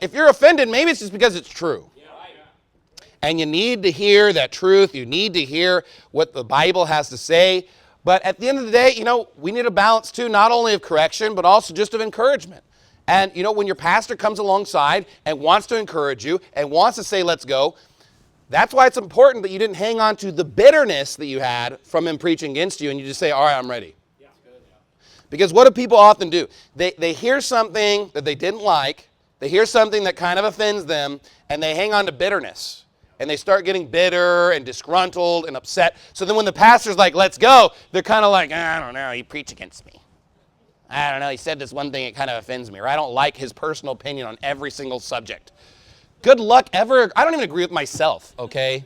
If you're offended, maybe it's just because it's true. And you need to hear that truth. You need to hear what the Bible has to say. But at the end of the day, we need a balance too, not only of correction, but also just of encouragement. And, when your pastor comes alongside and wants to encourage you and wants to say, let's go, that's why it's important that you didn't hang on to the bitterness that you had from him preaching against you and you just say, all right, I'm ready. Because what do people often do? They hear something that they didn't like, they hear something that kind of offends them, and they hang on to bitterness. And they start getting bitter and disgruntled and upset. So then when the pastor's like, let's go, they're kind of like, I don't know, he preached against me. I don't know, he said this one thing, it kind of offends me. Or I don't like his personal opinion on every single subject. Good luck ever. I don't even agree with myself, okay?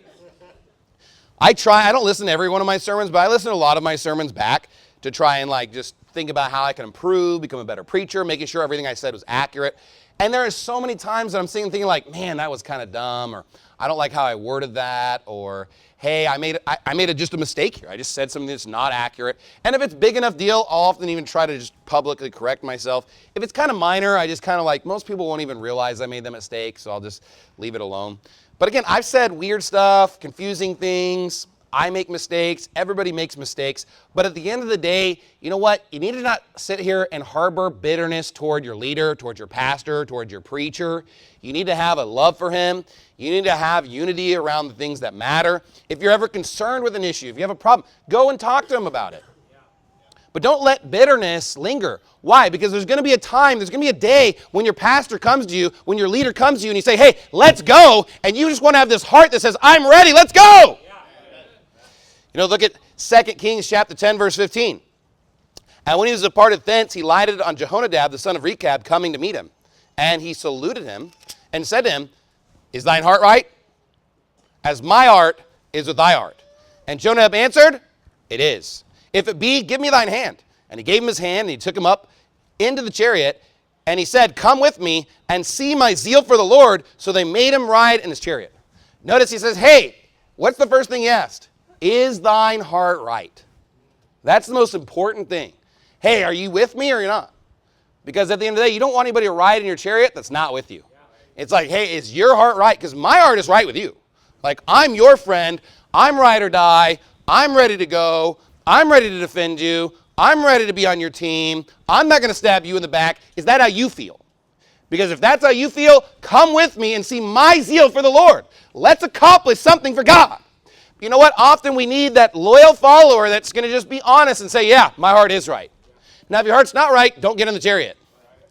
I don't listen to every one of my sermons, but I listen to a lot of my sermons back to try and just think about how I can improve, become a better preacher, making sure everything I said was accurate. And there are so many times that I'm sitting thinking like, man, that was kind of dumb, or I don't like how I worded that, or hey, I made just a mistake here. I just said something that's not accurate. And if it's big enough deal, I'll often even try to just publicly correct myself. If it's kind of minor, I just kind of most people won't even realize I made the mistake, so I'll just leave it alone. But again, I've said weird stuff, confusing things. I make mistakes. Everybody makes mistakes. But at the end of the day, you know what? You need to not sit here and harbor bitterness toward your leader, toward your pastor, toward your preacher. You need to have a love for him. You need to have unity around the things that matter. If you're ever concerned with an issue, if you have a problem, go and talk to him about it. But don't let bitterness linger. Why? Because there's going to be a time, there's going to be a day when your pastor comes to you, when your leader comes to you and you say, hey, let's go. And you just want to have this heart that says, I'm ready, let's go. Look at 2 Kings chapter 10, verse 15. And when he was departed thence, he lighted on Jehonadab, the son of Rechab, coming to meet him. And he saluted him and said to him, is thine heart right? As my heart is with thy heart. And Jonadab answered, it is. If it be, give me thine hand. And he gave him his hand, and he took him up into the chariot. And he said, come with me and see my zeal for the Lord. So they made him ride in his chariot. Notice he says, hey, what's the first thing he asked? Is thine heart right? That's the most important thing. Hey, are you with me or you're not? Because at the end of the day, you don't want anybody to ride in your chariot that's not with you. It's like, hey, is your heart right? Because my heart is right with you. I'm your friend. I'm ride or die. I'm ready to go. I'm ready to defend you. I'm ready to be on your team. I'm not going to stab you in the back. Is that how you feel? Because if that's how you feel, come with me and see my zeal for the Lord. Let's accomplish something for God. You know what? Often we need that loyal follower that's going to just be honest and say, yeah, my heart is right. Now, if your heart's not right, don't get in the chariot.